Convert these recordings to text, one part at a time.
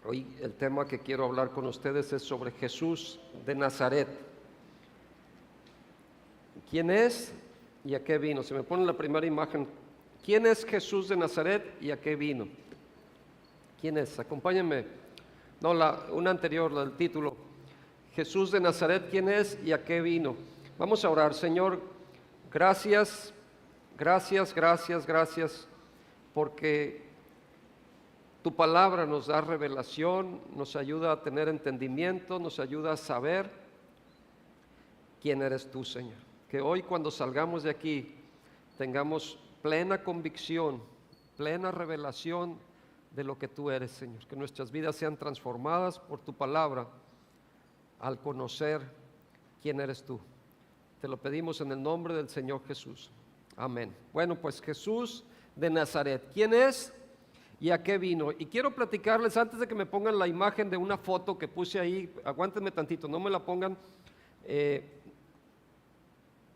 Hoy el tema que quiero hablar con ustedes es sobre Jesús de Nazaret. ¿Quién es y a qué vino? Se me pone la primera imagen. ¿Quién es Jesús de Nazaret y a qué vino? ¿Quién es? Acompáñenme. No, una anterior, la del título. Jesús de Nazaret, ¿quién es y a qué vino? Vamos a orar. Señor, gracias, porque tu palabra nos da revelación, nos ayuda a tener entendimiento, nos ayuda a saber quién eres tú, Señor. Que hoy cuando salgamos de aquí tengamos plena convicción, plena revelación de lo que tú eres, Señor. Que nuestras vidas sean transformadas por tu palabra al conocer quién eres tú. Te lo pedimos en el nombre del Señor Jesús. Amén. Bueno, pues Jesús de Nazaret, ¿quién es y a qué vino? Y quiero platicarles, antes de que me pongan la imagen de una foto que puse ahí, aguántenme tantito, no me la pongan.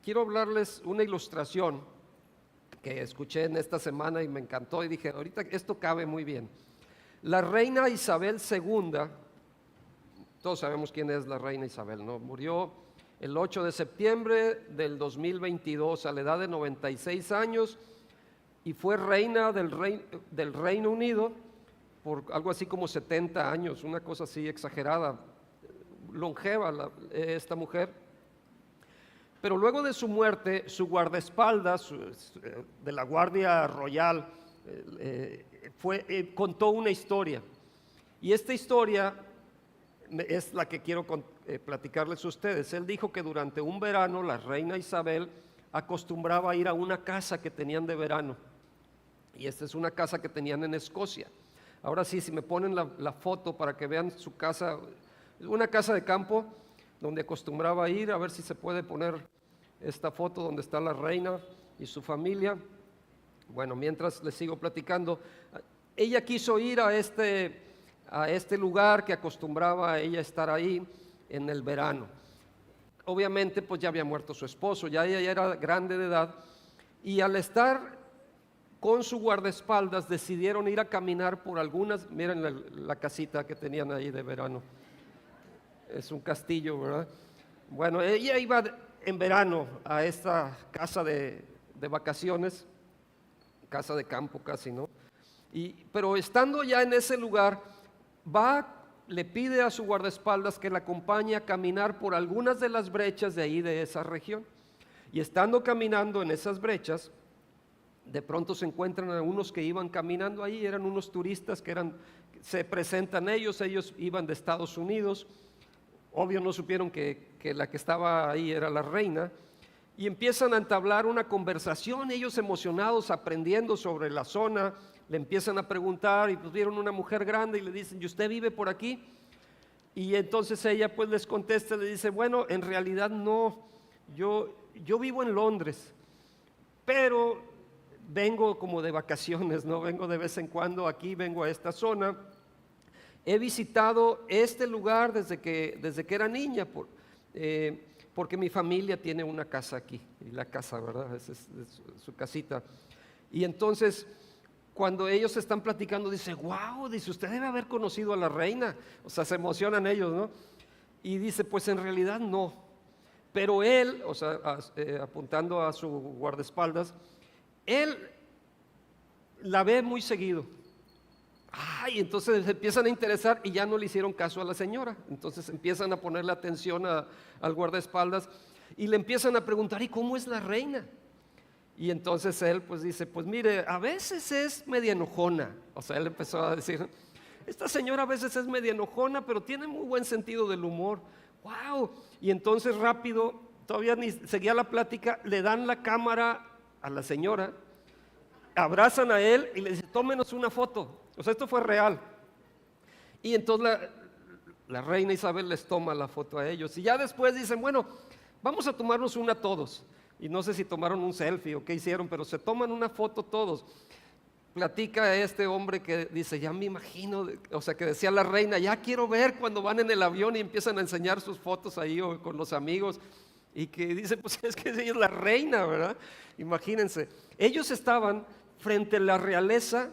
Quiero hablarles una ilustración que escuché en esta semana y me encantó y dije, ahorita esto cabe muy bien. La reina Isabel II, todos sabemos quién es la reina Isabel, ¿no? Murió el 8 de septiembre del 2022 a la edad de 96 años y fue reina del Reino Unido por algo así como 70 años, una cosa así exagerada, longeva esta mujer. Pero luego de su muerte, su guardaespaldas de la Guardia Royal contó una historia. Y esta historia es la que quiero platicarles a ustedes. Él dijo que durante un verano la reina Isabel acostumbraba a ir a una casa que tenían de verano. Y esta es una casa que tenían en Escocia. Ahora sí, si me ponen la foto para que vean su casa, una casa de campo donde acostumbraba a ir, a ver si se puede poner esta foto donde está la reina y su familia. Bueno, mientras les sigo platicando, ella quiso ir a este lugar que acostumbraba ella estar ahí en el verano. Obviamente pues ya había muerto su esposo, ella ya era grande de edad, y al estar con su guardaespaldas decidieron ir a caminar por algunas, miren la casita que tenían ahí de verano, es un castillo, ¿verdad? Bueno, ella iba en verano a esta casa de vacaciones, casa de campo casi, ¿no? Pero estando ya en ese lugar, le pide a su guardaespaldas que la acompañe a caminar por algunas de las brechas de ahí, de esa región. Y estando caminando en esas brechas, de pronto se encuentran a unos que iban caminando ahí, eran unos turistas se presentan ellos iban de Estados Unidos, obvio no supieron que la que estaba ahí era la reina, y empiezan a entablar una conversación, ellos emocionados, aprendiendo sobre la zona, le empiezan a preguntar, y pues vieron una mujer grande y le dicen, ¿y usted vive por aquí? Y entonces ella pues les contesta, le dice, bueno, en realidad no, yo vivo en Londres, pero vengo como de vacaciones, no vengo de vez en cuando aquí, vengo a esta zona. He visitado este lugar desde que era niña, porque mi familia tiene una casa aquí, y la casa, ¿verdad? Es su casita. Y entonces, cuando ellos están platicando, dice, wow, dice, usted debe haber conocido a la reina. O sea, se emocionan ellos, ¿no? Y dice, pues en realidad no. Pero él, o sea, apuntando a su guardaespaldas, él la ve muy seguido. Ay, entonces se empiezan a interesar y ya no le hicieron caso a la señora. Entonces empiezan a ponerle atención al guardaespaldas y le empiezan a preguntar, ¿y cómo es la reina? Y entonces él pues dice, pues mire, a veces es media enojona. O sea, él empezó a decir, esta señora a veces es media enojona, pero tiene muy buen sentido del humor. Wow. Y entonces rápido, todavía ni seguía la plática, le dan la cámara a la señora, abrazan a él y le dicen, tómenos una foto. O sea, esto fue real. Y entonces la reina Isabel les toma la foto a ellos. Y ya después dicen, bueno, vamos a tomarnos una todos. Y no sé si tomaron un selfie o qué hicieron, pero se toman una foto todos. Platica a este hombre que dice, ya me imagino, o sea, que decía la reina, ya quiero ver cuando van en el avión y empiezan a enseñar sus fotos ahí o con los amigos. Y que dice, pues es que ella es la reina, ¿verdad? Imagínense. Ellos estaban frente a la realeza,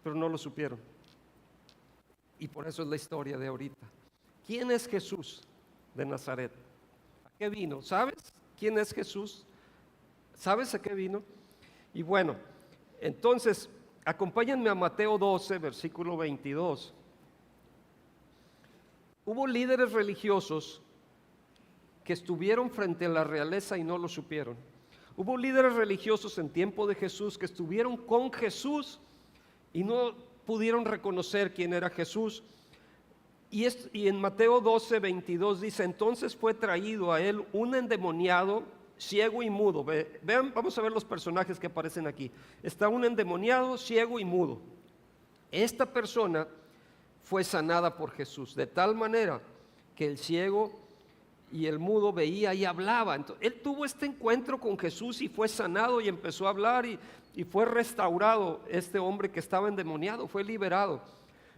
pero no lo supieron. Y por eso es la historia de ahorita. ¿Quién es Jesús de Nazaret? ¿A qué vino? ¿Sabes quién es Jesús? ¿Sabes a qué vino? Y bueno, entonces, acompáñenme a Mateo 12, versículo 22. Hubo líderes religiosos que estuvieron frente a la realeza y no lo supieron. Hubo líderes religiosos en tiempo de Jesús que estuvieron con Jesús y no pudieron reconocer quién era Jesús. Y en Mateo 12, 22 dice, entonces fue traído a él un endemoniado, ciego y mudo. Vean, vamos a ver los personajes que aparecen aquí. Está un endemoniado, ciego y mudo. Esta persona fue sanada por Jesús, de tal manera que el ciego y el mudo veía y hablaba. Entonces, él tuvo este encuentro con Jesús y fue sanado y empezó a hablar y fue restaurado. Este hombre que estaba endemoniado fue liberado.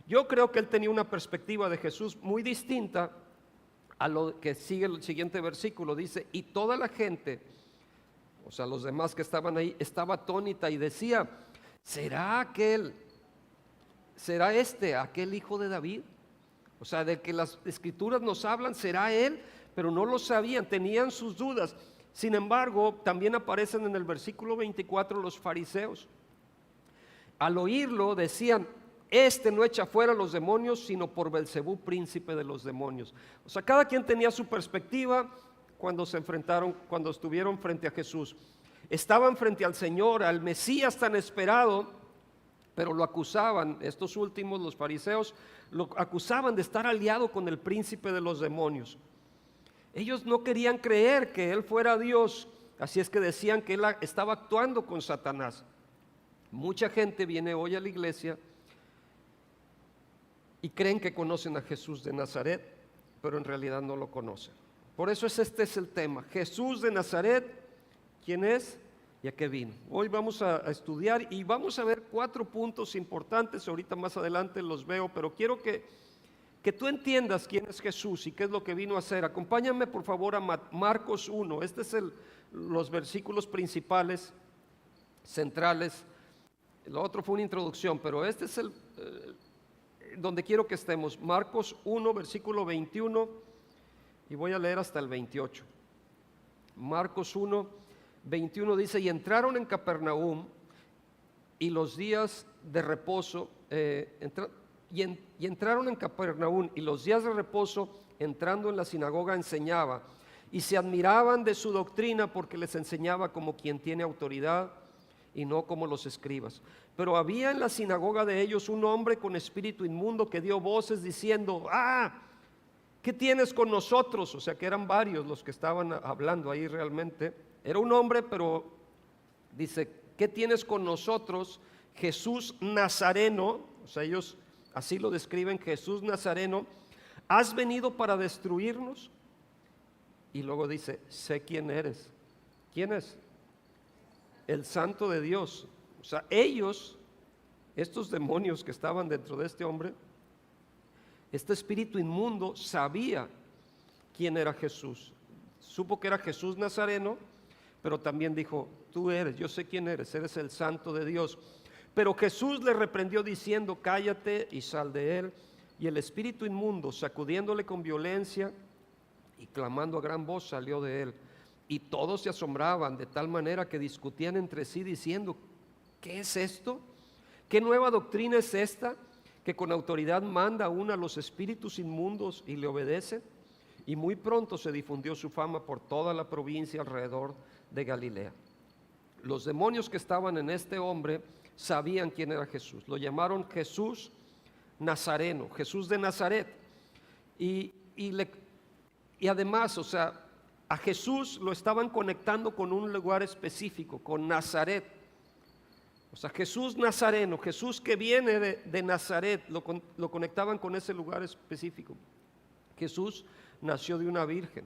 Yo creo que él tenía una perspectiva de Jesús muy distinta a lo que sigue el siguiente versículo. Dice, y toda la gente, o sea, los demás que estaban ahí, estaba atónita y decía, ¿será aquel hijo de David? O sea, de que las escrituras nos hablan, ¿será él? Pero no lo sabían, tenían sus dudas. Sin embargo, también aparecen en el versículo 24 los fariseos. Al oírlo decían, este no echa fuera los demonios, sino por Belcebú, príncipe de los demonios. O sea, cada quien tenía su perspectiva cuando se enfrentaron, cuando estuvieron frente a Jesús. Estaban frente al Señor, al Mesías tan esperado, pero lo acusaban, estos últimos, los fariseos, lo acusaban de estar aliado con el príncipe de los demonios. Ellos no querían creer que él fuera Dios, así es que decían que él estaba actuando con Satanás. Mucha gente viene hoy a la iglesia y creen que conocen a Jesús de Nazaret, pero en realidad no lo conocen. Por eso este es el tema, Jesús de Nazaret, ¿quién es y a qué vino? Hoy vamos a estudiar y vamos a ver 4 puntos importantes, ahorita más adelante los veo, pero quiero que tú entiendas quién es Jesús y qué es lo que vino a hacer. Acompáñame por favor a Marcos 1, este es los versículos principales, centrales. Lo otro fue una introducción, pero este es donde quiero que estemos. Marcos 1, versículo 21, y voy a leer hasta el 28. Marcos 1, 21 dice, y entraron en Capernaum, y los días de reposo, entraron en Capernaum, y los días de reposo, entrando en la sinagoga, enseñaba, y se admiraban de su doctrina, porque les enseñaba como quien tiene autoridad, y no como los escribas. Pero había en la sinagoga de ellos un hombre con espíritu inmundo que dio voces diciendo, ¿qué tienes con nosotros? O sea que eran varios los que estaban hablando ahí realmente. Era un hombre, pero dice, ¿qué tienes con nosotros, Jesús Nazareno? O sea, ellos así lo describen, Jesús Nazareno, ¿has venido para destruirnos? Y luego dice, sé quién eres. ¿Quién es? El Santo de Dios. O sea, ellos, estos demonios que estaban dentro de este hombre, este espíritu inmundo sabía quién era Jesús. Supo que era Jesús Nazareno, pero también dijo, tú eres, yo sé quién eres el Santo de Dios. Pero Jesús le reprendió diciendo, cállate y sal de él. Y el espíritu inmundo, sacudiéndole con violencia y clamando a gran voz, salió de él. Y todos se asombraban de tal manera que discutían entre sí diciendo, ¿qué es esto? ¿Qué nueva doctrina es esta? Que con autoridad manda aún a los espíritus inmundos y le obedece. Y muy pronto se difundió su fama por toda la provincia alrededor de Galilea. Los demonios que estaban en este hombre sabían quién era Jesús. Lo llamaron Jesús Nazareno, Jesús de Nazaret. Y además, o sea, a Jesús lo estaban conectando con un lugar específico, con Nazaret. O sea, Jesús Nazareno, Jesús que viene de Nazaret, lo conectaban con ese lugar específico. Jesús nació de una virgen.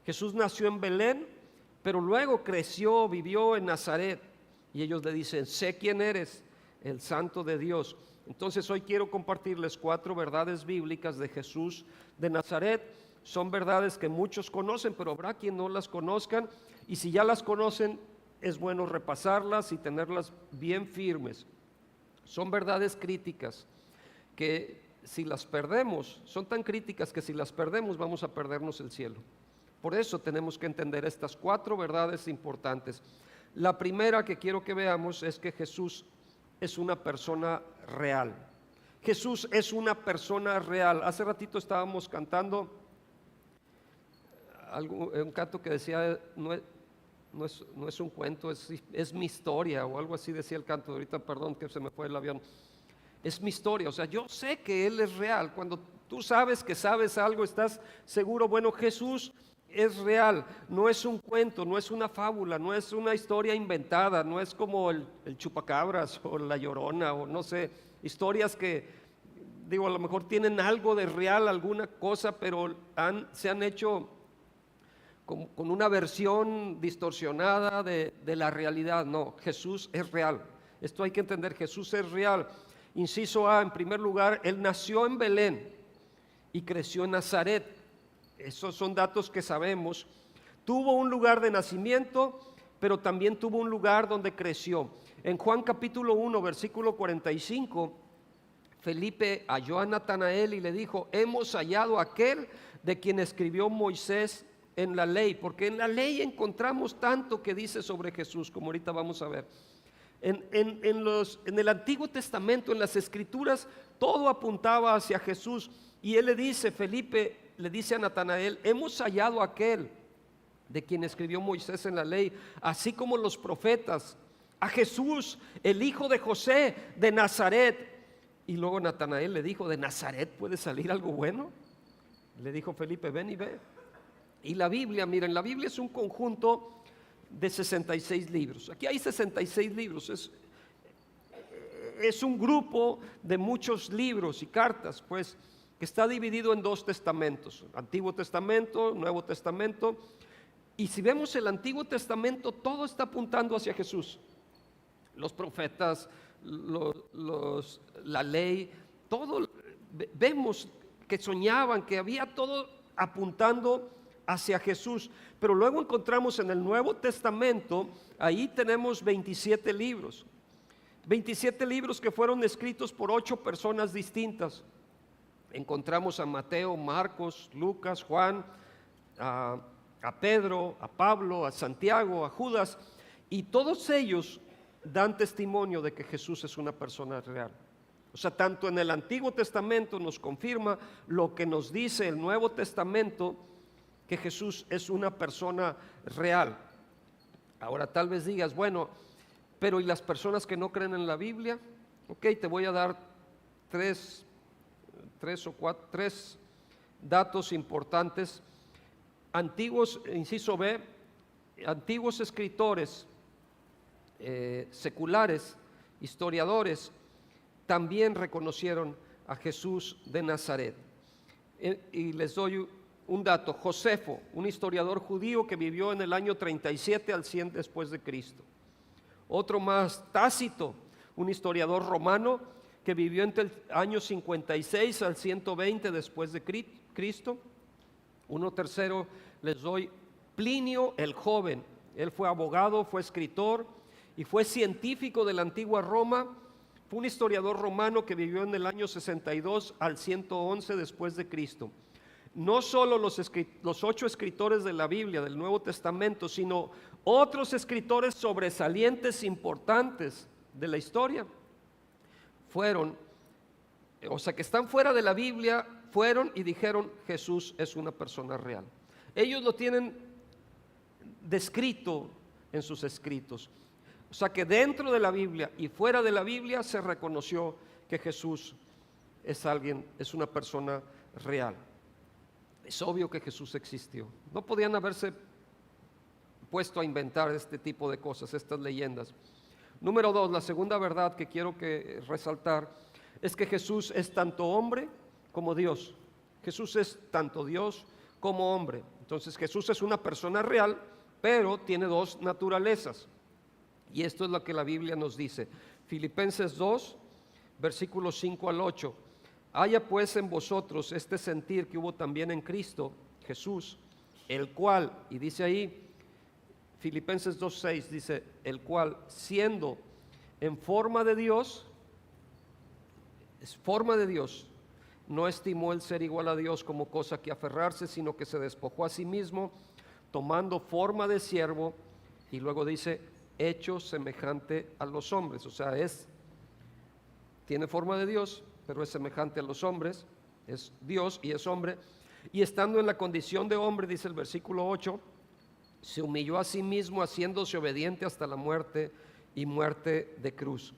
Jesús nació en Belén, pero luego creció, vivió en Nazaret. Y ellos le dicen, sé quién eres, el Santo de Dios. Entonces hoy quiero compartirles 4 verdades bíblicas de Jesús de Nazaret. Son verdades que muchos conocen, pero habrá quien no las conozcan. Y si ya las conocen, es bueno repasarlas y tenerlas bien firmes. Son verdades críticas que si las perdemos, son tan críticas que si las perdemos vamos a perdernos el cielo. Por eso tenemos que entender estas 4 verdades importantes. La primera que quiero que veamos es que Jesús es una persona real. Jesús es una persona real. Hace ratito estábamos cantando un canto que decía, no es un cuento, es mi historia, o algo así decía el canto. Ahorita, perdón que se me fue el avión. Es mi historia, o sea, yo sé que Él es real. Cuando tú sabes que sabes algo, estás seguro. Bueno, Jesús es real, no es un cuento, no es una fábula, no es una historia inventada, no es como el chupacabras o la llorona o no sé, historias que, digo, a lo mejor tienen algo de real, alguna cosa, pero se han hecho con una versión distorsionada de la realidad. No, Jesús es real. Esto hay que entender, Jesús es real. Inciso A, en primer lugar, Él nació en Belén y creció en Nazaret. Esos son datos que sabemos. Tuvo un lugar de nacimiento, pero también tuvo un lugar donde creció. En Juan capítulo 1, versículo 45, Felipe halló a Natanael y le dijo: hemos hallado a aquel de quien escribió Moisés en la ley, porque en la ley encontramos tanto que dice sobre Jesús, como ahorita vamos a ver. En el Antiguo Testamento, en las Escrituras, todo apuntaba hacia Jesús. Y él le dice, Felipe le dice a Natanael: hemos hallado a aquel de quien escribió Moisés en la ley, así como los profetas, a Jesús, el hijo de José de Nazaret. Y luego Natanael le dijo: ¿de Nazaret puede salir algo bueno? Le dijo Felipe: ven y ve. Y la Biblia, miren, la Biblia es un conjunto de 66 libros. Aquí hay 66 libros, es un grupo de muchos libros y cartas, pues, que está dividido en 2 testamentos: Antiguo Testamento, Nuevo Testamento. Y si vemos el Antiguo Testamento, todo está apuntando hacia Jesús. Los profetas, la ley, todo, vemos que soñaban, que había todo apuntando hacia Jesús. Pero luego encontramos en el Nuevo Testamento, ahí tenemos 27 libros. 27 libros que fueron escritos por 8 personas distintas. Encontramos a Mateo, Marcos, Lucas, Juan, a Pedro, a Pablo, a Santiago, a Judas, y todos ellos dan testimonio de que Jesús es una persona real. O sea, tanto en el Antiguo Testamento nos confirma lo que nos dice el Nuevo Testamento, que Jesús es una persona real. Ahora tal vez digas: bueno, pero ¿y las personas que no creen en la Biblia? Ok, te voy a dar tres datos importantes. Antiguos, inciso B, antiguos escritores seculares, historiadores, también reconocieron a Jesús de Nazaret. Y les doy un dato: Josefo, un historiador judío que vivió en el año 37 al 100 después de Cristo. Otro más, Tácito, un historiador romano que vivió entre el año 56 al 120 después de Cristo. Uno tercero les doy, Plinio el joven. Él fue abogado, fue escritor y fue científico de la antigua Roma. Fue un historiador romano que vivió en el año 62 al 111 después de Cristo. No solo los 8 escritores de la Biblia, del Nuevo Testamento, sino otros escritores sobresalientes, importantes de la historia, fueron, o sea, que están fuera de la Biblia, fueron y dijeron: Jesús es una persona real. Ellos lo tienen descrito en sus escritos. O sea, que dentro de la Biblia y fuera de la Biblia se reconoció que Jesús es una persona real. Es obvio que Jesús existió. No podían haberse puesto a inventar este tipo de cosas, estas leyendas. Número 2, la segunda verdad que quiero resaltar es que Jesús es tanto hombre como Dios. Jesús es tanto Dios como hombre. Entonces Jesús es una persona real, pero tiene 2 naturalezas. Y esto es lo que la Biblia nos dice. Filipenses 2, versículos 5 al 8. Haya pues en vosotros este sentir que hubo también en Cristo Jesús, el cual, y dice ahí, Filipenses 2:6 dice: el cual, siendo en forma de Dios, es forma de Dios, no estimó el ser igual a Dios como cosa que aferrarse, sino que se despojó a sí mismo, tomando forma de siervo, y luego dice, hecho semejante a los hombres. O sea, tiene forma de Dios, pero es semejante a los hombres, es Dios y es hombre. Y estando en la condición de hombre, dice el versículo 8, se humilló a sí mismo, haciéndose obediente hasta la muerte y muerte de cruz.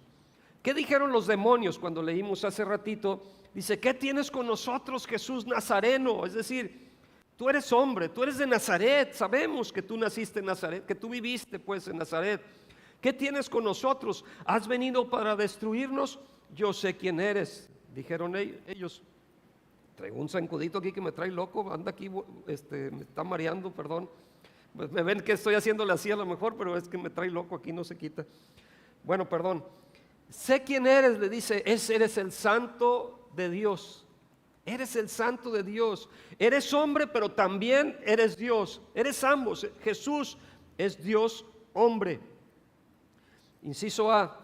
¿Qué dijeron los demonios cuando leímos hace ratito? Dice, ¿qué tienes con nosotros, Jesús Nazareno? Es decir, tú eres hombre, tú eres de Nazaret, sabemos que tú naciste en Nazaret, que tú viviste pues en Nazaret. ¿Qué tienes con nosotros? ¿Has venido para destruirnos? Yo sé quién eres, dijeron ellos. Traigo un zancudito aquí que me trae loco, anda aquí, me está mareando, perdón. Pues me ven que estoy haciéndole así a lo mejor, pero es que me trae loco, aquí no se quita. Bueno, perdón. Sé quién eres, le dice, eres el santo de Dios. Eres el santo de Dios. Eres hombre, pero también eres Dios. Eres ambos. Jesús es Dios hombre. Inciso A.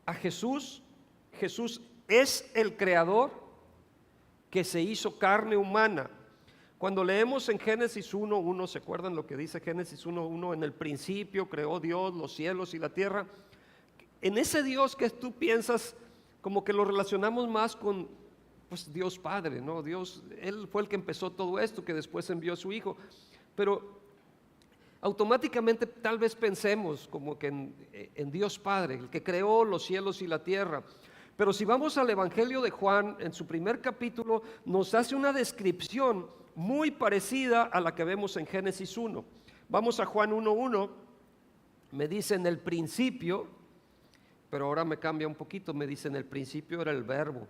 A Jesús es el creador que se hizo carne humana. Cuando leemos en Génesis 1:1, ¿se acuerdan lo que dice Génesis 1:1? En el principio creó Dios los cielos y la tierra. En ese Dios que tú piensas, como que lo relacionamos más con pues, Dios Padre, ¿no? Dios, Él fue el que empezó todo esto, que después envió a su Hijo. Pero automáticamente tal vez pensemos como que en Dios Padre, el que creó los cielos y la tierra. Pero si vamos al Evangelio de Juan, en su primer capítulo, nos hace una descripción muy parecida a la que vemos en Génesis 1. Vamos a Juan 1:1, me dice en el principio, pero ahora me cambia un poquito, me dice en el principio era el verbo,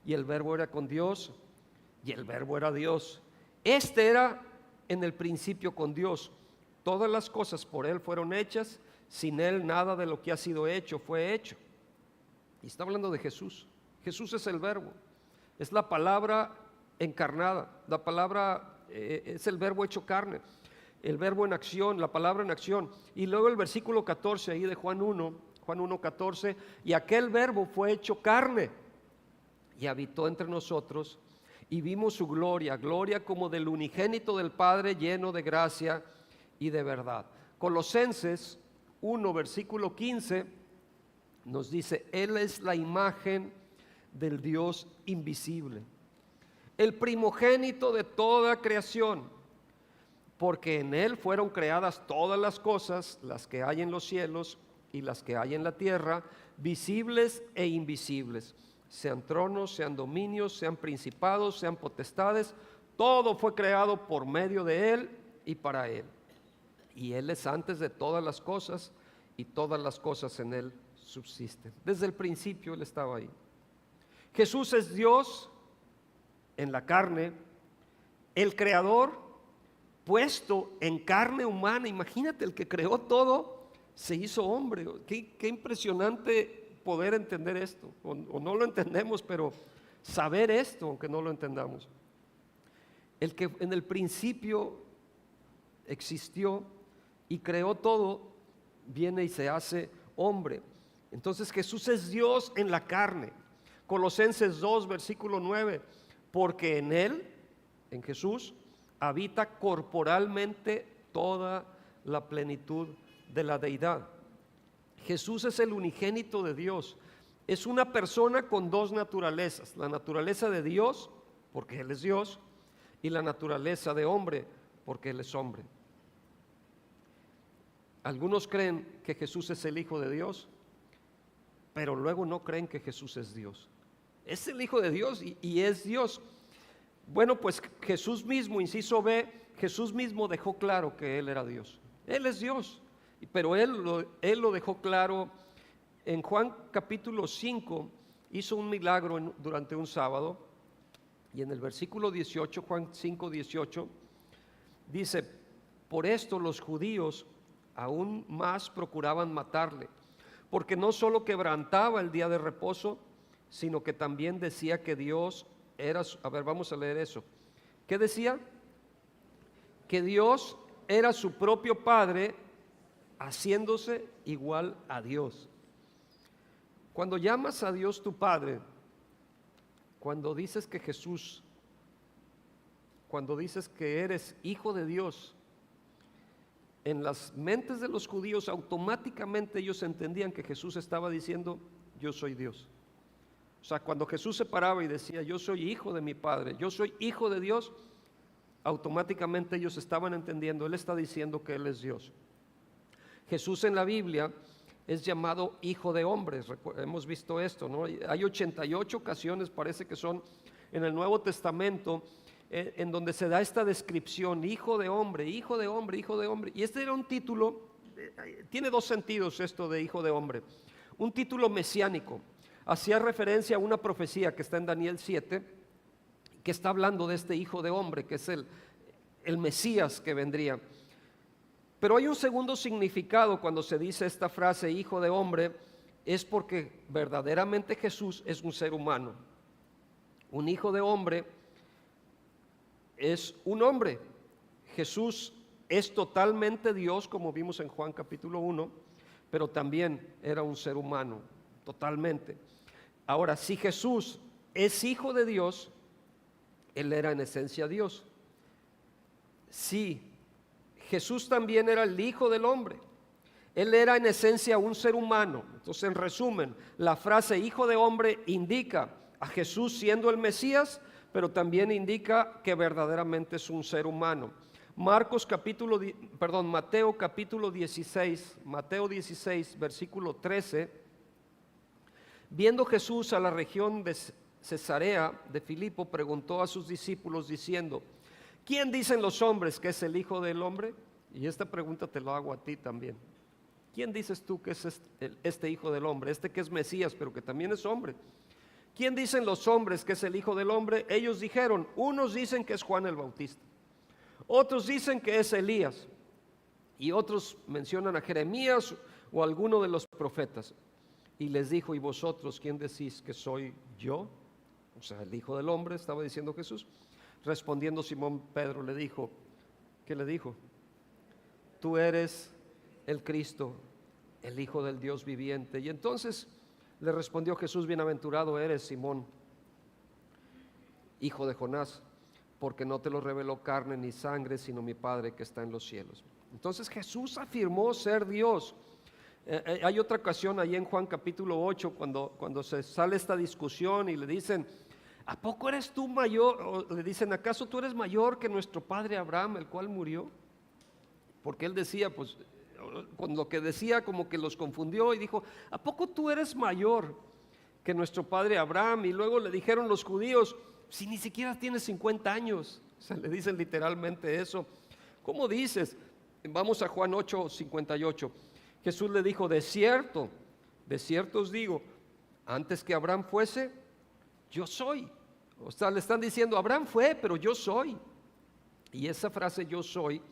y el verbo era con Dios, y el verbo era Dios. Era en el principio con Dios. Todas las cosas por Él fueron hechas, sin Él nada de lo que ha sido hecho fue hecho. Y está hablando de Jesús. Jesús es el verbo, es la palabra encarnada, la palabra es el verbo hecho carne, el verbo en acción, la palabra en acción. Y luego el versículo 14 ahí de Juan 1:14, y aquel verbo fue hecho carne y habitó entre nosotros, y vimos su gloria como del unigénito del Padre, lleno de gracia y de verdad. Colosenses 1 versículo 15 nos dice, Él es la imagen del Dios invisible, el primogénito de toda creación, porque en Él fueron creadas todas las cosas, las que hay en los cielos y las que hay en la tierra, visibles e invisibles, sean tronos, sean dominios, sean principados, sean potestades, todo fue creado por medio de Él y para Él. Y Él es antes de todas las cosas, y todas las cosas en Él subsisten. Desde el principio Él estaba ahí. Jesús es Dios en la carne, el creador puesto en carne humana. Imagínate, el que creó todo se hizo hombre. Qué impresionante poder entender esto, o no lo entendemos, pero saber esto, aunque no lo entendamos. El que en el principio existió y creó todo, viene y se hace hombre. Entonces Jesús es Dios en la carne. Colosenses 2 versículo 9, porque en Él, en Jesús, habita corporalmente toda la plenitud de la deidad. Jesús es el unigénito de Dios. Es una persona con dos naturalezas, la naturaleza de Dios, porque Él es Dios, y la naturaleza de hombre, porque Él es hombre. Algunos creen que Jesús es el Hijo de Dios, pero luego no creen que Jesús es Dios. Es el Hijo de Dios y es Dios. Bueno, pues Jesús mismo, inciso B, Jesús mismo dejó claro que Él era Dios. Él es Dios, pero Él lo dejó claro en Juan capítulo 5. Hizo un milagro durante un sábado, y en el versículo 18, Juan 5:18, dice, por esto los judíos aún más procuraban matarle, porque no solo quebrantaba el día de reposo, sino que también decía que Dios era, a ver, vamos a leer eso. ¿Qué decía? Que Dios era su propio Padre, haciéndose igual a Dios. Cuando llamas a Dios tu Padre, cuando dices que Jesús, cuando dices que eres hijo de Dios, en las mentes de los judíos automáticamente ellos entendían que Jesús estaba diciendo, yo soy Dios. O sea, cuando Jesús se paraba y decía, yo soy hijo de mi Padre, yo soy hijo de Dios, automáticamente ellos estaban entendiendo, Él está diciendo que Él es Dios. Jesús en la Biblia es llamado hijo de hombres, hemos visto esto, ¿no? Hay 88 ocasiones, parece que son en el Nuevo Testamento, en donde se da esta descripción, hijo de hombre, hijo de hombre, hijo de hombre. Y este era un título, tiene dos sentidos esto de hijo de hombre. Un título mesiánico, hacía referencia a una profecía que está en Daniel 7, que está hablando de este hijo de hombre, que es el Mesías que vendría. Pero hay un segundo significado cuando se dice esta frase, hijo de hombre, es porque verdaderamente Jesús es un ser humano. Un hijo de hombre es un hombre. Jesús es totalmente Dios, como vimos en Juan capítulo 1, pero también era un ser humano, totalmente. Ahora, si Jesús es hijo de Dios, Él era en esencia Dios. Si Jesús también era el hijo del hombre, Él era en esencia un ser humano. Entonces, en resumen, la frase hijo de hombre indica a Jesús siendo el Mesías, pero también indica que verdaderamente es un ser humano. Mateo capítulo 16, Mateo 16, versículo 13. Viendo Jesús a la región de Cesarea de Filipo, preguntó a sus discípulos diciendo, ¿quién dicen los hombres que es el Hijo del Hombre? Y esta pregunta te la hago a ti también. ¿Quién dices tú que es este Hijo del Hombre? Este que es Mesías, pero que también es hombre. ¿Quién dicen los hombres que es el Hijo del Hombre? Ellos dijeron, unos dicen que es Juan el Bautista, otros dicen que es Elías, y otros mencionan a Jeremías o alguno de los profetas. Y les dijo, ¿y vosotros quién decís que soy yo? O sea, el Hijo del Hombre, estaba diciendo Jesús. Respondiendo Simón Pedro le dijo, ¿qué le dijo? Tú eres el Cristo, el Hijo del Dios viviente. Y entonces le respondió Jesús, bienaventurado eres, Simón, hijo de Jonás, porque no te lo reveló carne ni sangre, sino mi Padre que está en los cielos. Entonces Jesús afirmó ser Dios. Hay otra ocasión ahí en Juan capítulo 8, cuando se sale esta discusión y le dicen, ¿a poco eres tú mayor? O le dicen, ¿acaso tú eres mayor que nuestro padre Abraham, el cual murió? Porque él decía, pues, con lo que decía como que los confundió y dijo, ¿a poco tú eres mayor que nuestro padre Abraham? Y luego le dijeron los judíos, si ni siquiera tienes 50 años, o sea, le dicen literalmente eso. ¿Cómo dices? Vamos a Juan 8:58. Jesús le dijo, de cierto os digo, antes que Abraham fuese, yo soy. O sea, le están diciendo, Abraham fue, pero yo soy. Y esa frase yo soy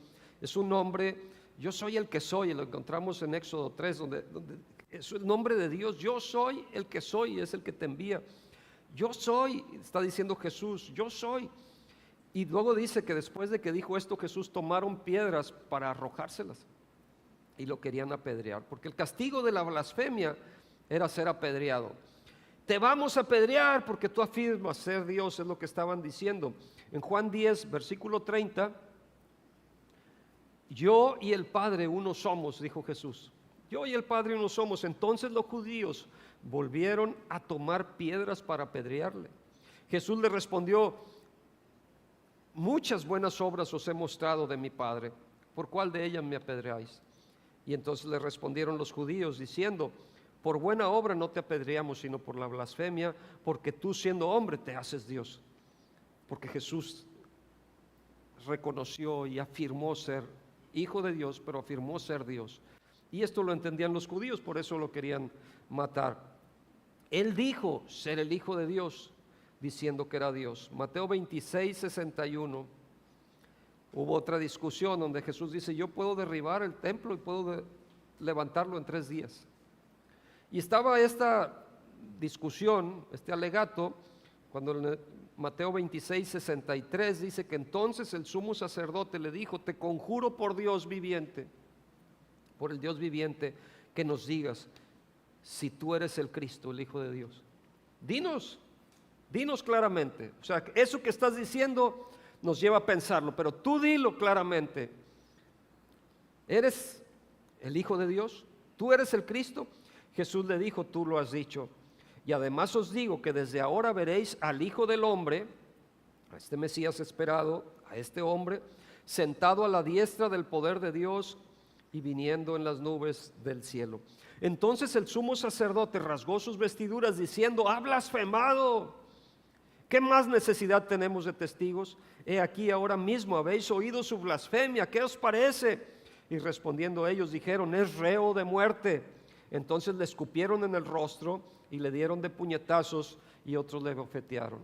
es un nombre, yo soy el que soy, lo encontramos en Éxodo 3, donde es el nombre de Dios, yo soy el que soy, es el que te envía. Yo soy, está diciendo Jesús, yo soy. Y luego dice que después de que dijo esto, Jesús tomaron piedras para arrojárselas y lo querían apedrear, porque el castigo de la blasfemia era ser apedreado. Te vamos a apedrear porque tú afirmas ser Dios, es lo que estaban diciendo. En Juan 10, versículo 30, yo y el Padre uno somos, dijo Jesús. Yo y el Padre uno somos. Entonces los judíos volvieron a tomar piedras para apedrearle. Jesús le respondió, muchas buenas obras os he mostrado de mi Padre, ¿por cuál de ellas me apedreáis? Y entonces le respondieron los judíos diciendo, por buena obra no te apedreamos, sino por la blasfemia, porque tú siendo hombre te haces Dios. Porque Jesús reconoció y afirmó ser hijo de Dios, pero afirmó ser Dios. Y esto lo entendían los judíos, por eso lo querían matar. Él dijo ser el Hijo de Dios, diciendo que era Dios. Mateo 26:61. Hubo otra discusión donde Jesús dice, yo puedo derribar el templo y puedo levantarlo en 3 días. Y estaba esta discusión, este alegato, cuando en Mateo 26:63 dice que entonces el sumo sacerdote le dijo, te conjuro por Dios viviente, por el Dios viviente, que nos digas si tú eres el Cristo, el Hijo de Dios. Dinos. Dinos claramente. O sea, eso que estás diciendo nos lleva a pensarlo, pero tú dilo claramente. ¿Eres el Hijo de Dios? ¿Tú eres el Cristo? Jesús le dijo, tú lo has dicho. Y además os digo que desde ahora veréis al Hijo del Hombre, a este Mesías esperado, a este hombre, sentado a la diestra del poder de Dios y viniendo en las nubes del cielo. Entonces el sumo sacerdote rasgó sus vestiduras diciendo, ha blasfemado. ¿Qué más necesidad tenemos de testigos? He aquí ahora mismo habéis oído su blasfemia, ¿qué os parece? Y respondiendo ellos dijeron, es reo de muerte. Entonces le escupieron en el rostro y le dieron de puñetazos y otros le bofetearon.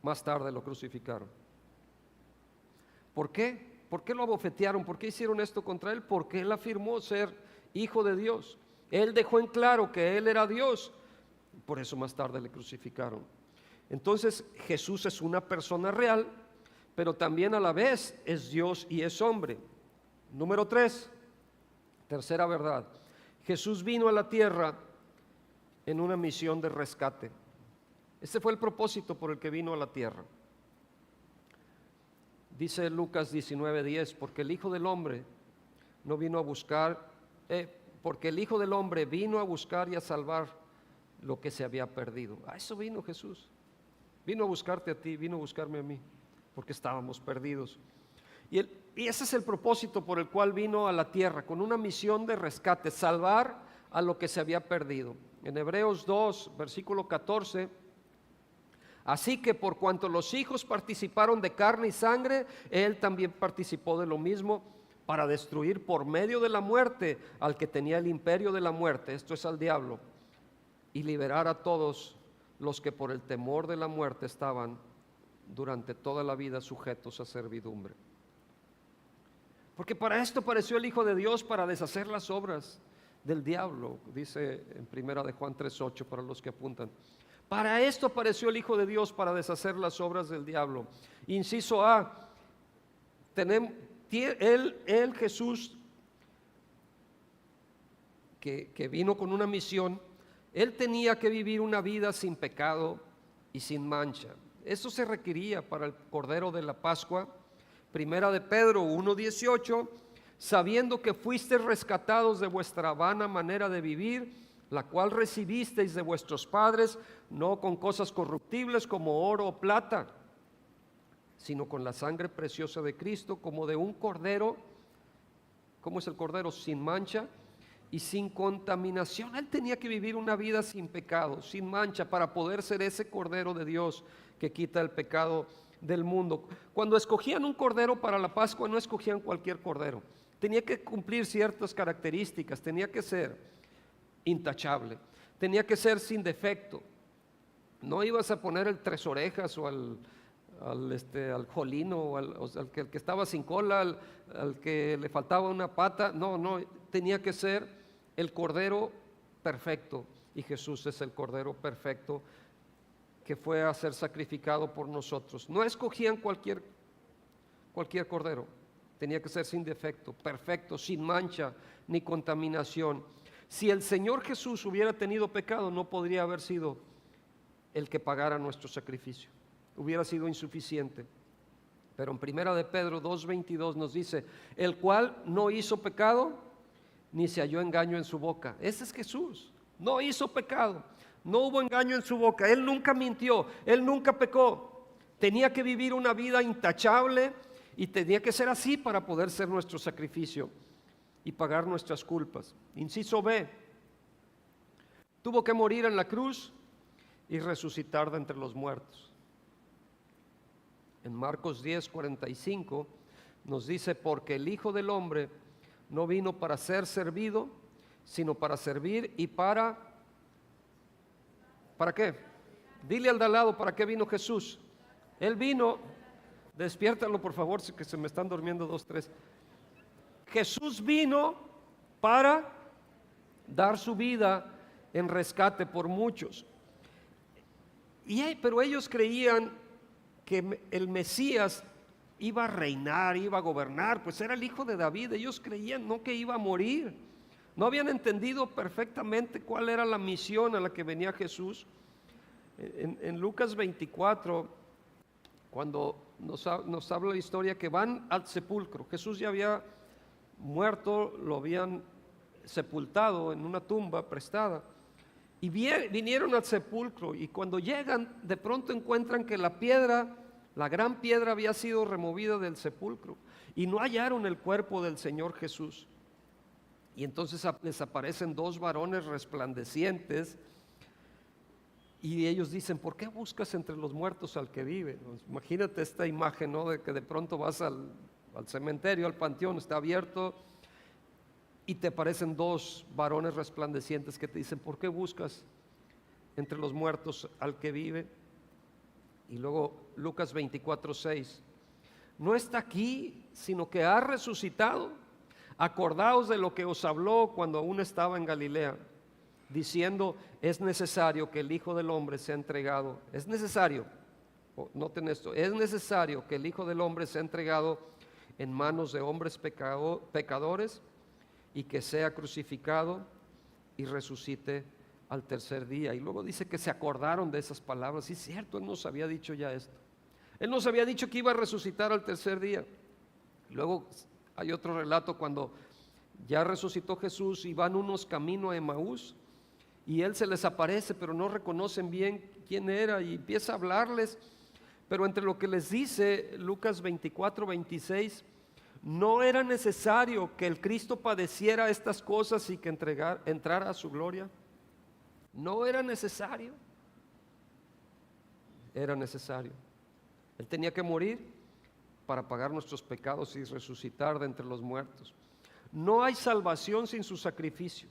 Más tarde lo crucificaron. ¿Por qué? ¿Por qué lo abofetearon? ¿Por qué hicieron esto contra él? Porque él afirmó ser Hijo de Dios. Él dejó en claro que él era Dios. Por eso más tarde le crucificaron. Entonces Jesús es una persona real, pero también a la vez es Dios y es hombre. Número 3, tercera verdad. Jesús vino a la tierra en una misión de rescate. Ese fue el propósito por el que vino a la tierra. Dice Lucas 19:10, porque el Hijo del Hombre no vino a buscar, porque el Hijo del Hombre vino a buscar y a salvar lo que se había perdido. A eso vino Jesús. Vino a buscarte a ti, vino a buscarme a mí, porque estábamos perdidos. Y ese es el propósito por el cual vino a la tierra, con una misión de rescate, salvar a lo que se había perdido. En Hebreos 2, versículo 14, así que por cuanto los hijos participaron de carne y sangre, él también participó de lo mismo para destruir por medio de la muerte al que tenía el imperio de la muerte, esto es al diablo, y liberar a todos los que por el temor de la muerte estaban durante toda la vida sujetos a servidumbre. Porque para esto apareció el Hijo de Dios, para deshacer las obras del diablo, dice en primera de Juan 3:8 para los que apuntan. Para esto apareció el Hijo de Dios, para deshacer las obras del diablo. Inciso A, él Jesús, que vino con una misión, él tenía que vivir una vida sin pecado y sin mancha. Eso se requería para el Cordero de la Pascua. Primera de Pedro 1:18, sabiendo que fuisteis rescatados de vuestra vana manera de vivir, la cual recibisteis de vuestros padres, no con cosas corruptibles como oro o plata, sino con la sangre preciosa de Cristo, como de un cordero. ¿Cómo es el cordero? Sin mancha y sin contaminación. Él tenía que vivir una vida sin pecado, sin mancha, para poder ser ese cordero de Dios que quita el pecado del mundo. Cuando escogían un cordero para la Pascua, no escogían cualquier cordero. Tenía que cumplir ciertas características, tenía que ser intachable, tenía que ser sin defecto. No ibas a poner el tres orejas o al jolino o al que estaba sin cola, al que le faltaba una pata. No, tenía que ser el cordero perfecto, y Jesús es el cordero perfecto que fue a ser sacrificado por nosotros. No escogían cualquier cordero, tenía que ser sin defecto, perfecto, sin mancha ni contaminación. Si el Señor Jesús hubiera tenido pecado, no podría haber sido el que pagara nuestro sacrificio, hubiera sido insuficiente. Pero en primera de Pedro 2:22 nos dice, el cual no hizo pecado, ni se halló engaño en su boca. Ese es Jesús, no hizo pecado, no hubo engaño en su boca, él nunca mintió, él nunca pecó. Tenía que vivir una vida intachable y tenía que ser así para poder ser nuestro sacrificio y pagar nuestras culpas. Inciso B, tuvo que morir en la cruz y resucitar de entre los muertos. En Marcos 10:45 nos dice, porque el Hijo del Hombre no vino para ser servido, sino para servir y ¿para qué? Dile al de al lado, ¿para qué vino Jesús? Él vino, despiértalo por favor, que se me están durmiendo 2, 3. Jesús vino para dar su vida en rescate por muchos. Pero ellos creían que el Mesías iba a reinar, iba a gobernar, pues era el hijo de David. Ellos creían no que iba a morir, no habían entendido perfectamente cuál era la misión a la que venía Jesús. En Lucas 24, cuando nos habla la historia que van al sepulcro, Jesús ya había muerto, lo habían sepultado en una tumba prestada, y vinieron al sepulcro, y cuando llegan, de pronto encuentran que la piedra, la gran piedra, había sido removida del sepulcro, y no hallaron el cuerpo del Señor Jesús. Y entonces les aparecen dos varones resplandecientes, y ellos dicen: ¿por qué buscas entre los muertos al que vive? Imagínate esta imagen, ¿no? De que de pronto vas al cementerio, al panteón, está abierto, y te aparecen dos varones resplandecientes que te dicen: ¿por qué buscas entre los muertos al que vive? Y luego Lucas 24:6, no está aquí, sino que ha resucitado. Acordaos de lo que os habló cuando aún estaba en Galilea, diciendo: es necesario que el Hijo del Hombre sea entregado. Es necesario, noten esto, es necesario que el Hijo del Hombre sea entregado en manos de hombres pecadores, y que sea crucificado y resucite al tercer día. Y luego dice que se acordaron de esas palabras. Sí, es cierto, Él nos había dicho ya esto. Él nos había dicho que iba a resucitar al tercer día. Luego hay otro relato cuando ya resucitó Jesús y van unos camino a Emaús, y Él se les aparece, pero no reconocen bien quién era, y empieza a hablarles. Pero entre lo que les dice Lucas 24:26, no era necesario que el Cristo padeciera estas cosas y que entrara a su gloria. No era necesario. Era necesario. Él tenía que morir para pagar nuestros pecados y resucitar de entre los muertos. No hay salvación sin su sacrificio.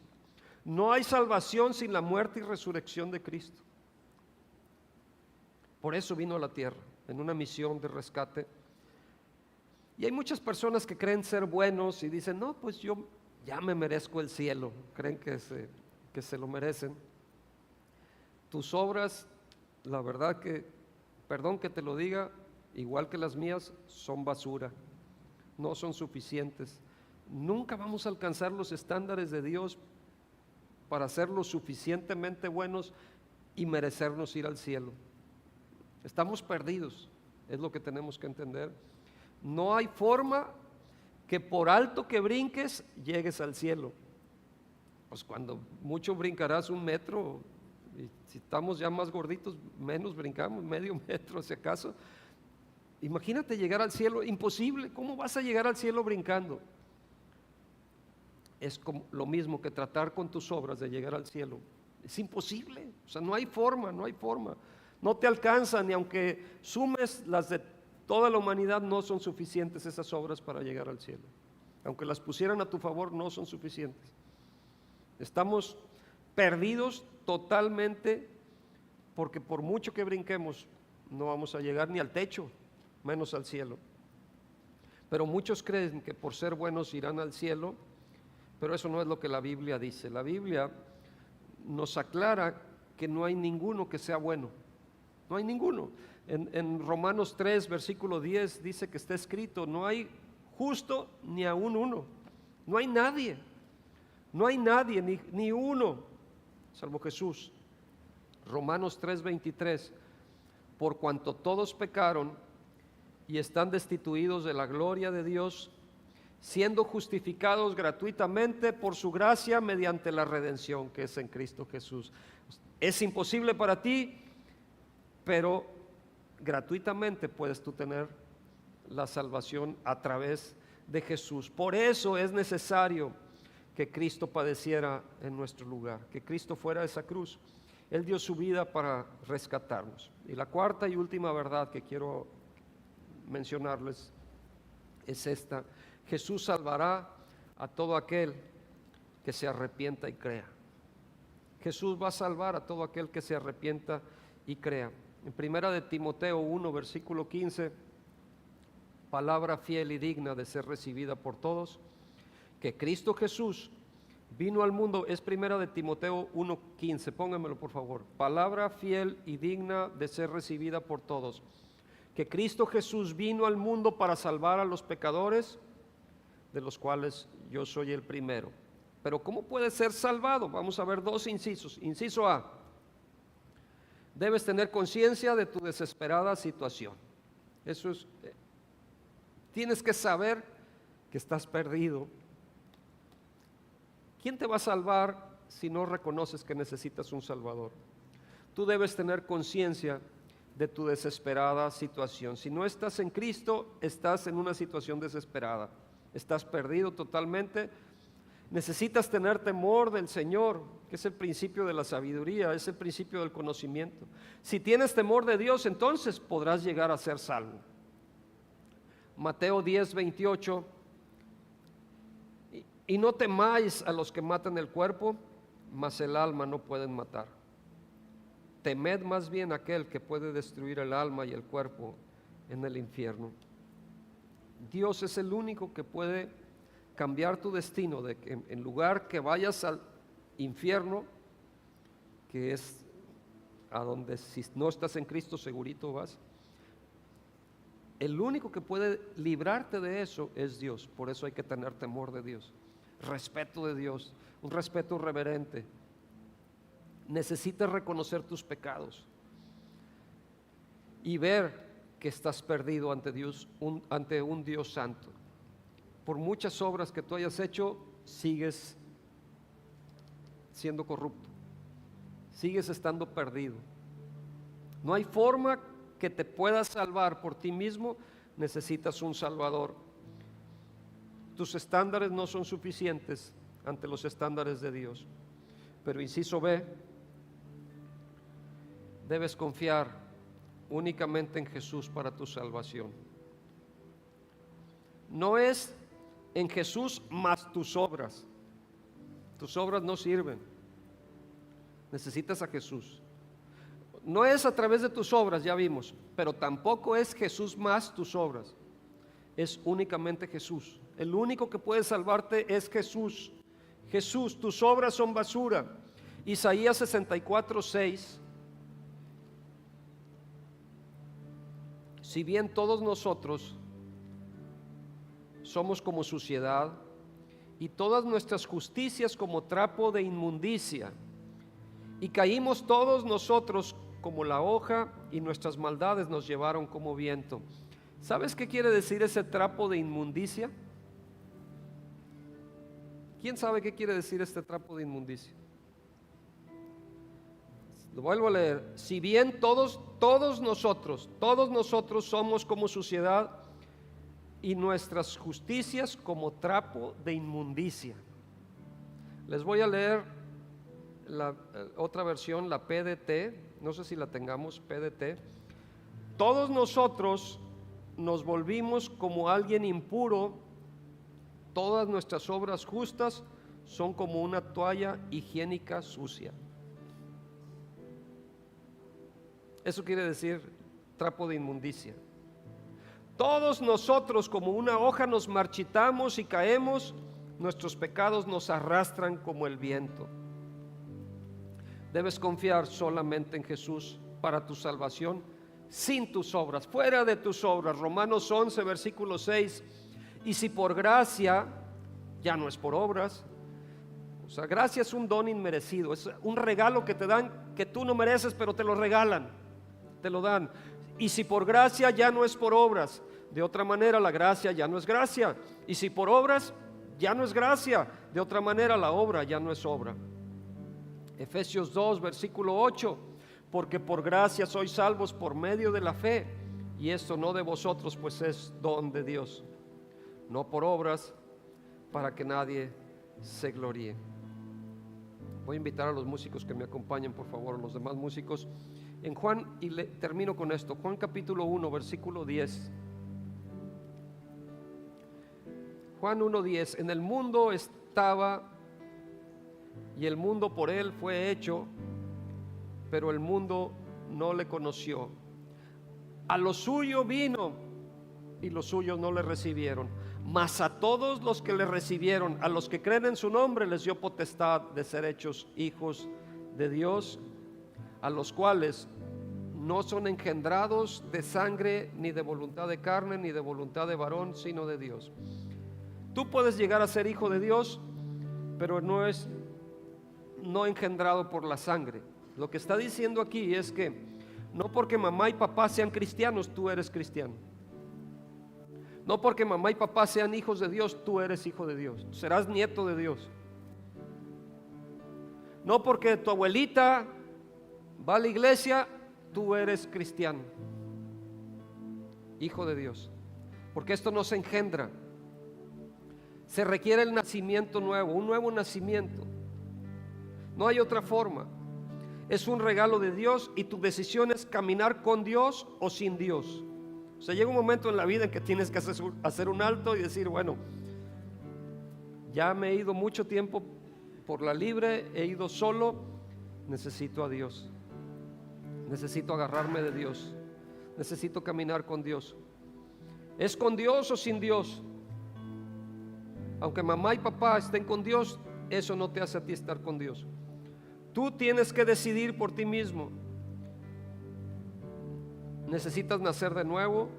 No hay salvación sin la muerte y resurrección de Cristo. Por eso vino a la tierra, en una misión de rescate. Y hay muchas personas que creen ser buenos y dicen: no, pues yo ya me merezco el cielo. Creen que se lo merecen. Tus obras, la verdad que, perdón que te lo diga, igual que las mías, son basura. No son suficientes. Nunca vamos a alcanzar los estándares de Dios para ser lo suficientemente buenos y merecernos ir al cielo. Estamos perdidos, es lo que tenemos que entender. No hay forma que por alto que brinques llegues al cielo. Pues cuando mucho brincarás 1 metro, y si estamos ya más gorditos, menos brincamos, medio metro si acaso. Imagínate llegar al cielo, imposible. ¿Cómo vas a llegar al cielo brincando? Es como lo mismo que tratar con tus obras de llegar al cielo. Es imposible, o sea, no hay forma, no hay forma. No te alcanza, ni aunque sumes las de toda la humanidad, no son suficientes esas obras para llegar al cielo. Aunque las pusieran a tu favor, no son suficientes. Estamos perdidos totalmente, porque por mucho que brinquemos, no vamos a llegar ni al techo, menos al cielo. Pero muchos creen que por ser buenos irán al cielo, pero eso no es lo que la Biblia dice. La Biblia nos aclara que no hay ninguno que sea bueno. No hay ninguno. En Romanos 3, versículo 10 dice que está escrito: no hay justo ni aún uno. No hay nadie. No hay nadie, ni uno, salvo Jesús. Romanos 3, 23. Por cuanto todos pecaron y están destituidos de la gloria de Dios, siendo justificados gratuitamente por su gracia mediante la redención que es en Cristo Jesús. Es imposible para ti, pero gratuitamente puedes tú tener la salvación a través de Jesús. Por eso es necesario que Cristo padeciera en nuestro lugar, que Cristo fuera a esa cruz. Él dio su vida para rescatarnos. Y la cuarta y última verdad que quiero mencionarles es esta: Jesús salvará a todo aquel que se arrepienta y crea. Jesús va a salvar a todo aquel que se arrepienta y crea. En primera de Timoteo 1, versículo 15, palabra fiel y digna de ser recibida por todos, que Cristo Jesús vino al mundo. Es primera de Timoteo 1, 15, pónganmelo por favor. Palabra fiel y digna de ser recibida por todos, que Cristo Jesús vino al mundo para salvar a los pecadores, de los cuales yo soy el primero. Pero ¿cómo puede ser salvado? Vamos a ver dos incisos. Inciso A: Debes tener conciencia de tu desesperada situación. Eso es, tienes que saber que estás perdido. ¿Quién te va a salvar si no reconoces que necesitas un Salvador? Tú debes tener conciencia de tu desesperada situación. Si no estás en Cristo, estás en una situación desesperada. Estás perdido totalmente. Necesitas tener temor del Señor, que es el principio de la sabiduría, es el principio del conocimiento. Si tienes temor de Dios, entonces podrás llegar a ser salvo. Mateo 10:28. Y no temáis a los que matan el cuerpo, mas el alma no pueden matar. Temed más bien a aquel que puede destruir el alma y el cuerpo en el infierno. Dios es el único que puede cambiar tu destino, de que en lugar que vayas al infierno, que es a donde si no estás en Cristo segurito vas. El único que puede librarte de eso es Dios. Por eso hay que tener temor de Dios, respeto de Dios, un respeto reverente. Necesitas reconocer tus pecados y ver que estás perdido ante Dios, ante un Dios santo. Por muchas obras que tú hayas hecho, sigues siendo corrupto, sigues estando perdido. No hay forma que te puedas salvar por ti mismo, necesitas un Salvador. Tus estándares no son suficientes ante los estándares de Dios. Pero inciso B, debes confiar únicamente en Jesús para tu salvación. No es en Jesús más tus obras. Tus obras no sirven. Necesitas a Jesús. No es a través de tus obras, ya vimos, pero tampoco es Jesús más tus obras. Es únicamente Jesús. El único que puede salvarte es Jesús. Jesús, tus obras son basura. Isaías 64:6. Si bien todos nosotros somos como suciedad y todas nuestras justicias como trapo de inmundicia, y caímos todos nosotros como la hoja y nuestras maldades nos llevaron como viento. ¿Sabes qué quiere decir ese trapo de inmundicia? ¿Quién sabe qué quiere decir este trapo de inmundicia? Lo vuelvo a leer. Si bien todos nosotros somos como suciedad y nuestras justicias como trapo de inmundicia. Les voy a leer la otra versión, la PDT, no sé si la tengamos, PDT. Todos nosotros nos volvimos como alguien impuro, todas nuestras obras justas son como una toalla higiénica sucia. Eso quiere decir trapo de inmundicia. Todos nosotros como una hoja nos marchitamos y caemos, nuestros pecados nos arrastran como el viento. Debes confiar solamente en Jesús para tu salvación, sin tus obras, fuera de tus obras. Romanos 11, versículo 6. Y si por gracia, ya no es por obras. O sea, gracia es un don inmerecido, es un regalo que te dan, que tú no mereces, pero te lo regalan, te lo dan. Y si por gracia, ya no es por obras. De otra manera, la gracia ya no es gracia. Y si por obras, ya no es gracia. De otra manera, la obra ya no es obra. Efesios 2, versículo 8. Porque por gracia sois salvos por medio de la fe, y esto no de vosotros, pues es don de Dios, no por obras, para que nadie se gloríe. Voy a invitar a los músicos que me acompañen, por favor, los demás músicos. En Juan, y termino con esto, Juan capítulo 1, versículo 10. Juan 1:10. En el mundo estaba, y el mundo por él fue hecho, pero el mundo no le conoció. A lo suyo vino, y los suyos no le recibieron. Mas a todos los que le recibieron, a los que creen en su nombre, les dio potestad de ser hechos hijos de Dios, a los cuales no son engendrados de sangre, ni de voluntad de carne, ni de voluntad de varón, sino de Dios. Tú puedes llegar a ser hijo de Dios, pero no engendrado por la sangre. Lo que está diciendo aquí es que no porque mamá y papá sean cristianos, tú eres cristiano. No porque mamá y papá sean hijos de Dios, tú eres hijo de Dios. Serás nieto de Dios. No porque tu abuelita va a la iglesia, tú eres cristiano, hijo de Dios. Porque esto no se engendra. Se requiere el nacimiento nuevo, un nuevo nacimiento. No hay otra forma. Es un regalo de Dios y tu decisión es caminar con Dios o sin Dios. O sea, llega un momento en la vida en que tienes que hacer un alto y decir, bueno, ya me he ido mucho tiempo por la libre, he ido solo, necesito a Dios. Necesito agarrarme de Dios. Necesito caminar con Dios. ¿Es con Dios o sin Dios? Aunque mamá y papá estén con Dios, eso no te hace a ti estar con Dios. Tú tienes que decidir por ti mismo. Necesitas nacer de nuevo.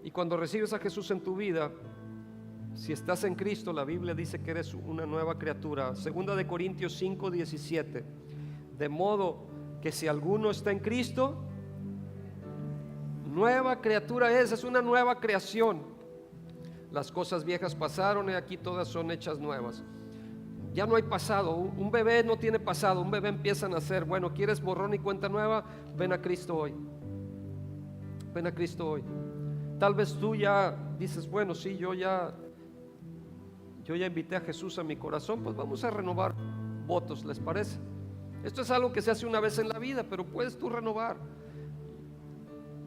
Y cuando recibes a Jesús en tu vida, si estás en Cristo, la Biblia dice que eres una nueva criatura. 2 de Corintios 5:17. De modo que si alguno está en Cristo, nueva criatura es una nueva creación. Las cosas viejas pasaron y aquí todas son hechas nuevas. Ya no hay pasado. Un bebé no tiene pasado. Un bebé empieza a nacer. Bueno, ¿quieres borrón y cuenta nueva? Ven a Cristo hoy. Ven a Cristo hoy. Tal vez tú ya dices, bueno, sí, yo ya invité a Jesús a mi corazón. Pues vamos a renovar votos, ¿les parece? Esto es algo que se hace una vez en la vida, pero puedes tú renovar.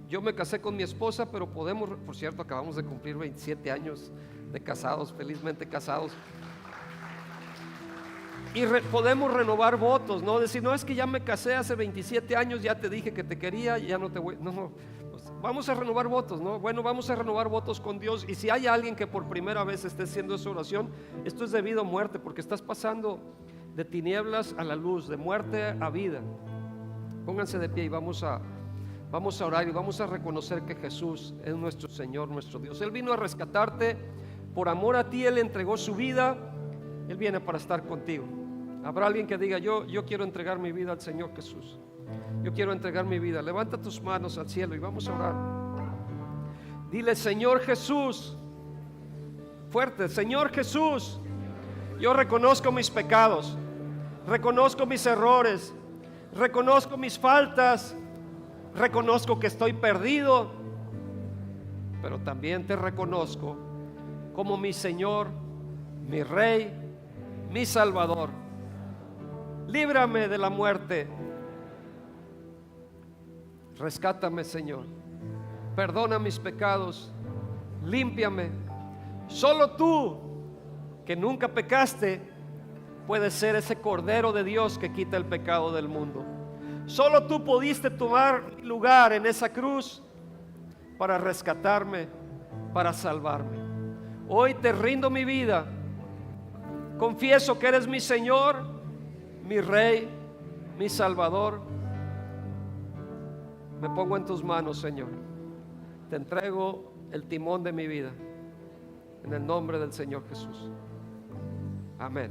Yo me casé con mi esposa, pero podemos, por cierto, acabamos de cumplir 27 años de casados, felizmente casados. Y podemos renovar votos, no decir, no, es que ya me casé hace 27 años, ya te dije que te quería, ya no te voy. No, pues vamos a renovar votos, ¿no? Bueno, vamos a renovar votos con Dios. Y si hay alguien que por primera vez esté haciendo esa oración, esto es debido a muerte, porque estás pasando de tinieblas a la luz, de muerte a vida. Pónganse de pie y vamos a orar y vamos a reconocer que Jesús es nuestro Señor, nuestro Dios. Él vino a rescatarte, por amor a ti Él entregó su vida, Él viene para estar contigo. Habrá alguien que diga, yo quiero entregar mi vida al Señor Jesús. Yo quiero entregar mi vida. Levanta tus manos al cielo y vamos a orar. Dile, Señor Jesús, fuerte, Señor Jesús, yo reconozco mis pecados, reconozco mis errores, reconozco mis faltas, reconozco que estoy perdido, pero también te reconozco como mi Señor, mi Rey, mi Salvador. Líbrame de la muerte. Rescátame, Señor. Perdona mis pecados. Límpiame. Solo tú, que nunca pecaste, puedes ser ese Cordero de Dios que quita el pecado del mundo. Solo tú pudiste tomar mi lugar en esa cruz para rescatarme, para salvarme. Hoy te rindo mi vida. Confieso que eres mi Señor, mi Rey, mi Salvador. Me pongo en tus manos, Señor. Te entrego el timón de mi vida. En el nombre del Señor Jesús. Amén.